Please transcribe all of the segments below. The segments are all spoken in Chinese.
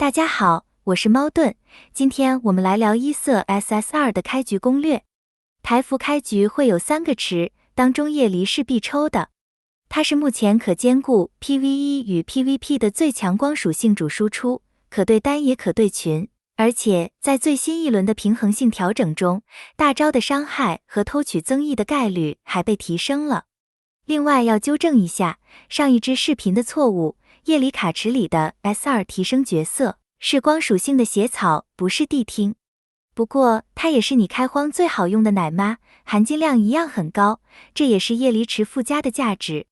大家好，我是猫盾，今天我们来聊一色 SSR 的开局攻略。台服开局会有3个池，当中夜离是必抽的。它是目前可兼顾 PVE 与 PVP 的最强光属性主输出，可对单也可对群，而且在最新一轮的平衡性调整中，大招的伤害和偷取增益的概率还被提升了。另外要纠正一下上一支视频的错误，夜离卡池里的 S2 提升角色是光属性的血草，不是谛听。不过它也是你开荒最好用的奶妈，含金量一样很高，这也是夜离池附加的价值。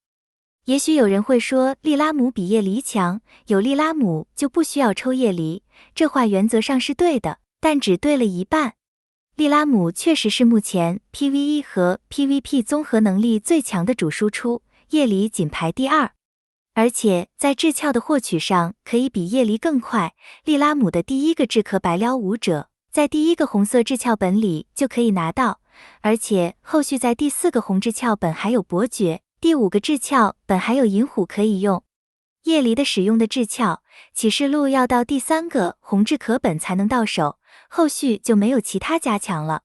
也许有人会说利拉姆比夜离强，有利拉姆就不需要抽夜离，这话原则上是对的，但只对了一半。利拉姆确实是目前 PVE 和 PVP 综合能力最强的主输出，夜离仅排第2。而且在智鞘的获取上可以比夜离更快，利拉姆的第1个智壳白撩舞者，在第1个红色智鞘本里就可以拿到，而且后续在第4个红智鞘本还有伯爵，第5个智鞘本还有银虎可以用。夜离的使用的智鞘，启示录要到第3个红智壳本才能到手，后续就没有其他加强了。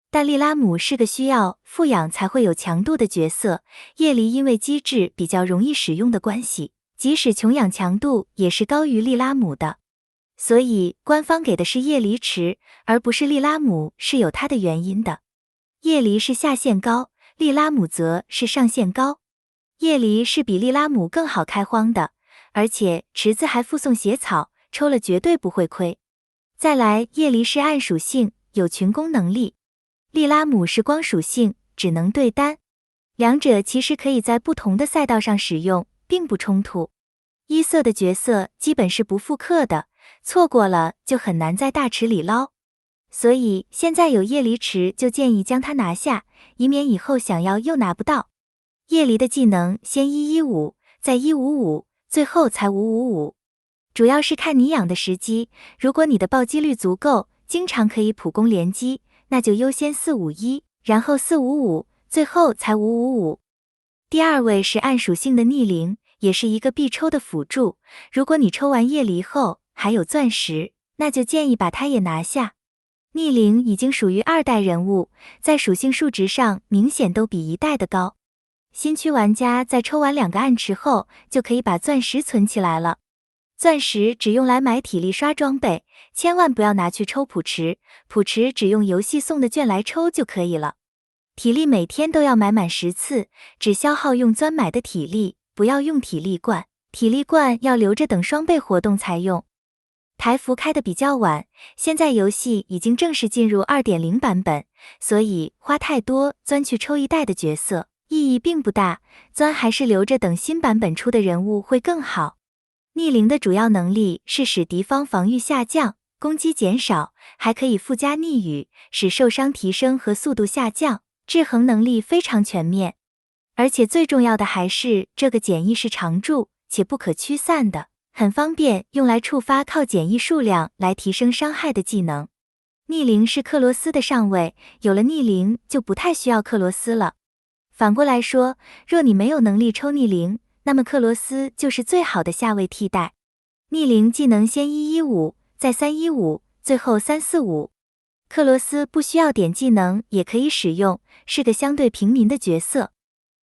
但利拉姆是个需要富养才会有强度的角色，夜离因为机制比较容易使用的关系，即使穷养强度也是高于利拉姆的。所以官方给的是夜离池，而不是利拉姆，是有它的原因的。夜离是下限高，利拉姆则是上限高。夜离是比利拉姆更好开荒的，而且池子还附送血草，抽了绝对不会亏。再来，夜离是暗属性，有群攻能力。利拉姆是光属性，只能对单，两者其实可以在不同的赛道上使用，并不冲突。一色的角色基本是不复刻的，错过了就很难在大池里捞。所以现在有夜离池就建议将它拿下，以免以后想要又拿不到。夜离的技能先115，再155，最后才555。主要是看你养的时机，如果你的暴击率足够，经常可以普攻连击，那就优先451，然后455，最后才555。第2位是暗属性的逆鳞，也是一个必抽的辅助。如果你抽完夜离后还有钻石，那就建议把它也拿下。逆鳞已经属于2代人物，在属性数值上明显都比1代的高。新区玩家在抽完2个暗池后，就可以把钻石存起来了。钻石只用来买体力刷装备，千万不要拿去抽普池，普池只用游戏送的券来抽就可以了。体力每天都要买满10次，只消耗用钻买的体力，不要用体力罐，体力罐要留着等双倍活动才用。台服开的比较晚，现在游戏已经正式进入 2.0 版本，所以花太多钻去抽1代的角色，意义并不大，钻还是留着等新版本出的人物会更好。逆鳞的主要能力是使敌方防御下降，攻击减少，还可以附加逆语，使受伤提升和速度下降，制衡能力非常全面。而且最重要的还是这个减益是常驻且不可驱散的，很方便用来触发靠减益数量来提升伤害的技能。逆鳞是克罗斯的上位，有了逆鳞就不太需要克罗斯了。反过来说，若你没有能力抽逆鳞，那么克罗斯就是最好的下位替代。逆鳞技能先115，再315，最后345。克罗斯不需要点技能也可以使用，是个相对平民的角色。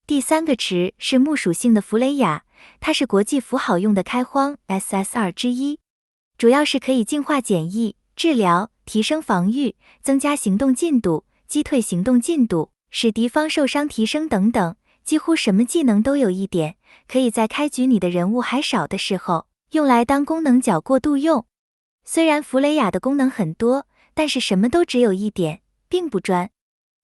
第3个池是木属性的弗雷雅，它是国际服好用的开荒 SSR 之一，主要是可以净化减益、治疗、提升防御、增加行动进度、击退行动进度，使敌方受伤提升等等，几乎什么技能都有一点，可以在开局你的人物还少的时候，用来当功能角过渡用。虽然弗雷雅的功能很多，但是什么都只有一点，并不专。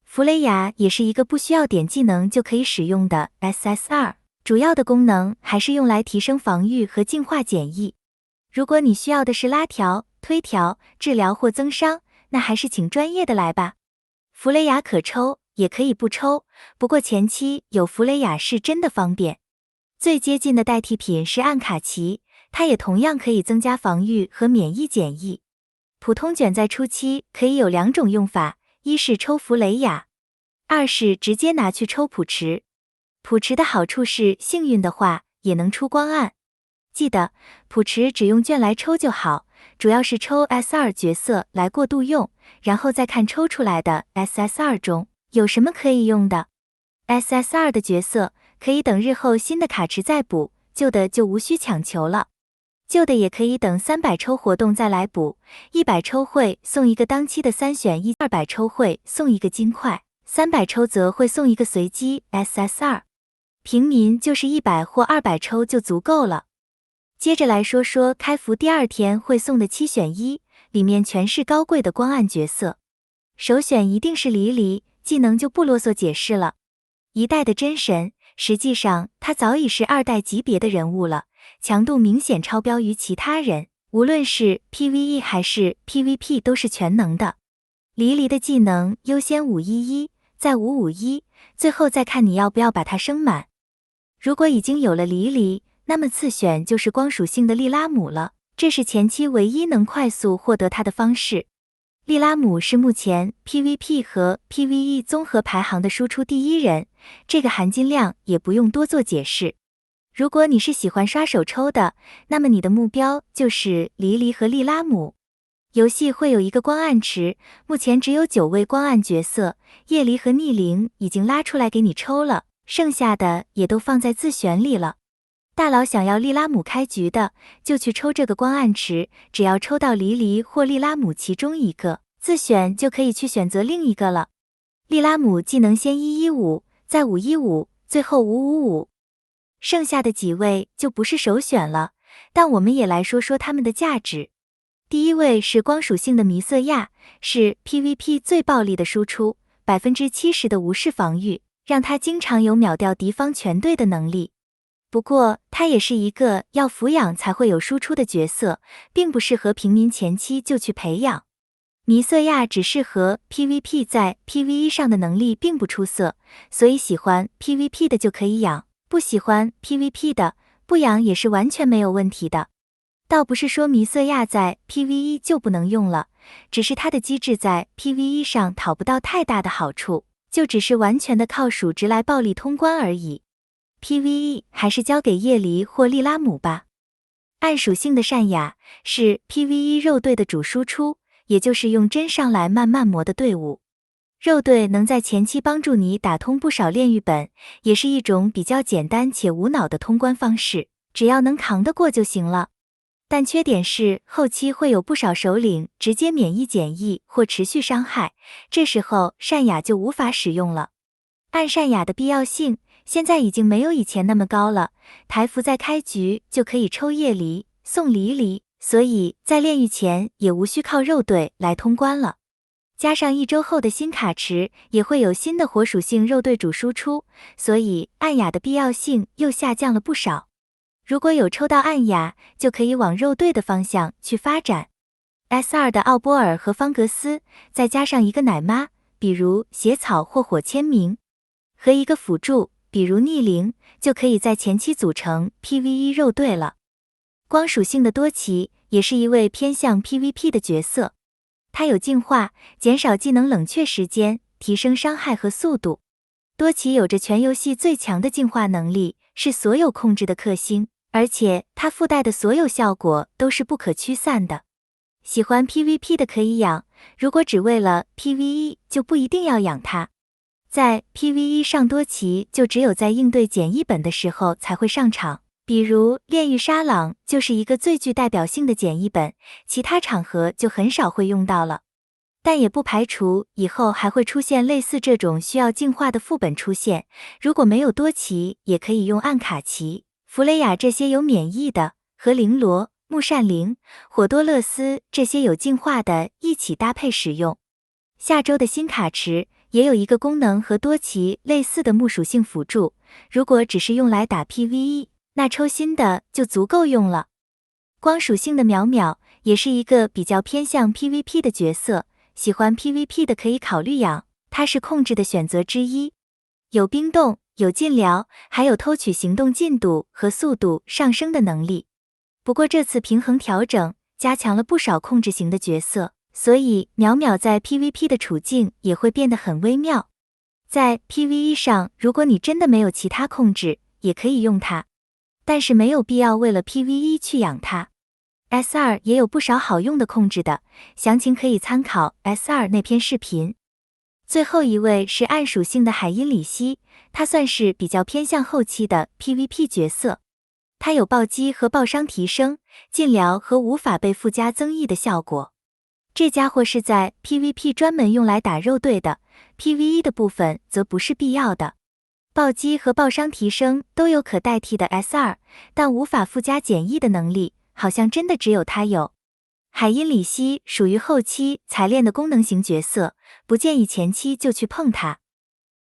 弗雷雅也是一个不需要点技能就可以使用的 SSR， 主要的功能还是用来提升防御和净化减益。如果你需要的是拉条、推条、治疗或增伤，那还是请专业的来吧。弗雷雅可抽，也可以不抽，不过前期有弗雷雅是真的方便。最接近的代替品是暗卡奇，它也同样可以增加防御和免疫减益。普通卷在初期可以有2种用法，一是抽弗雷雅，二是直接拿去抽普池。普池的好处是幸运的话也能出光暗。记得，普池只用券来抽就好，主要是抽 S2 角色来过渡用，然后再看抽出来的 SS2 中有什么可以用的。SS2 的角色可以等日后新的卡池再补，旧的就无需强求了。旧的也可以等300抽活动再来补，100抽会送一个当期的3选1，200抽会送一个金块，300抽则会送一个随机 SS2。平民就是100或200抽就足够了。接着来说说开服第2天会送的7选1，里面全是高贵的光暗角色。首选一定是黎黎，技能就不啰嗦解释了。1代的真神，实际上他早已是2代级别的人物了，强度明显超标于其他人，无论是 PVE 还是 PVP 都是全能的。黎黎的技能优先511，再551，最后再看你要不要把它升满。如果已经有了黎黎，那么次选就是光属性的利拉姆了，这是前期唯一能快速获得它的方式。利拉姆是目前 PVP 和 PVE 综合排行的输出第1人，这个含金量也不用多做解释。如果你是喜欢刷手抽的，那么你的目标就是黎黎和利拉姆。游戏会有一个光暗池，目前只有9位光暗角色，夜离和逆鳞已经拉出来给你抽了，剩下的也都放在自选里了。大佬想要利拉姆开局的，就去抽这个光暗池，只要抽到黎黎或利拉姆其中一个，自选就可以去选择另一个了。利拉姆技能先115，再515，最后555。剩下的几位就不是首选了，但我们也来说说他们的价值。第1位是光属性的弥瑟亚，是 PVP 最暴力的输出，70%的无视防御，让他经常有秒掉敌方全队的能力。不过，他也是一个要抚养才会有输出的角色，并不适合平民前期就去培养。弥瑟亚只适合 PVP， 在 PVE 上的能力并不出色，所以喜欢 PVP 的就可以养，不喜欢 PVP 的，不养也是完全没有问题的。倒不是说弥瑟亚在 PVE 就不能用了，只是它的机制在 PVE 上讨不到太大的好处，就只是完全的靠数值来暴力通关而已。PVE 还是交给夜离或利拉姆吧。暗属性的善雅是 PVE 肉队的主输出，也就是用针上来慢慢磨的队伍。肉队能在前期帮助你打通不少炼狱本，也是一种比较简单且无脑的通关方式，只要能扛得过就行了。但缺点是后期会有不少首领直接免疫减役或持续伤害，这时候善雅就无法使用了。暗善雅的必要性现在已经没有以前那么高了，台服在开局就可以抽夜离、送黎黎，所以在炼狱前也无需靠肉队来通关了。加上1周后的新卡池也会有新的火属性肉队主输出，所以暗雅的必要性又下降了不少。如果有抽到暗雅，就可以往肉队的方向去发展。S2 的奥波尔和方格斯，再加上一个奶妈，比如血草或火签名，和一个辅助，比如逆鳞，就可以在前期组成 PVE 肉队了。光属性的多奇也是一位偏向 PVP 的角色，他有净化，减少技能冷却时间，提升伤害和速度。多奇有着全游戏最强的净化能力，是所有控制的克星，而且它附带的所有效果都是不可驱散的。喜欢 PVP 的可以养，如果只为了 PVE 就不一定要养它。在 PVE 上多奇就只有在应对简易本的时候才会上场，比如炼狱沙朗就是一个最具代表性的简易本，其他场合就很少会用到了。但也不排除以后还会出现类似这种需要净化的副本出现，如果没有多奇，也可以用暗卡奇、弗雷亚这些有免疫的，和绫罗、木善灵、火多勒斯这些有净化的一起搭配使用。下周的新卡池也有一个功能和多奇类似的木属性辅助，如果只是用来打 PVE， 那抽新的就足够用了。光属性的淼淼也是一个比较偏向 PVP 的角色，喜欢 PVP 的可以考虑养，它是控制的选择之一。有冰冻，有禁疗，还有偷取行动进度和速度上升的能力。不过这次平衡调整，加强了不少控制型的角色，所以淼淼在 PVP 的处境也会变得很微妙。在 PVE 上，如果你真的没有其他控制，也可以用它。但是没有必要为了 PVE 去养它。S2 也有不少好用的控制的，详情可以参考 S2 那篇视频。最后一位是暗属性的海因里希，他算是比较偏向后期的 PVP 角色。他有暴击和暴伤提升、近疗和无法被附加增益的效果。这家伙是在 PVP 专门用来打肉队的 ，PVE 的部分则不是必要的。暴击和暴伤提升都有可代替的 S2，但无法附加减益的能力，好像真的只有他有。海因里希属于后期才练的功能型角色，不建议前期就去碰它。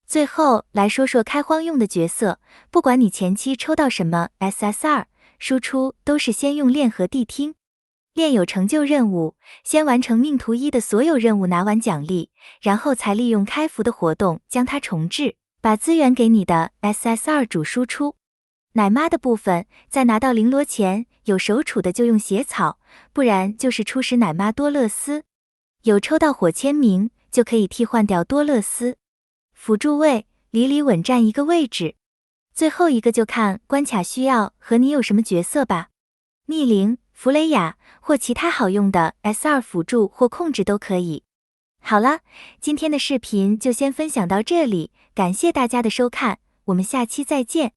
最后来说说开荒用的角色，不管你前期抽到什么 SSR， 输出都是先用炼和谛听。炼有成就任务，先完成命图1的所有任务拿完奖励，然后才利用开服的活动将它重置，把资源给你的 SSR 主输出。奶妈的部分，在拿到绫罗前，有手储的就用血草，不然就是初始奶妈多乐丝。有抽到火签名，就可以替换掉多乐丝。辅助位，里里稳占一个位置。最后一个就看关卡需要和你有什么角色吧。逆鳞、弗雷雅或其他好用的 S2 辅助或控制都可以。好了，今天的视频就先分享到这里，感谢大家的收看，我们下期再见。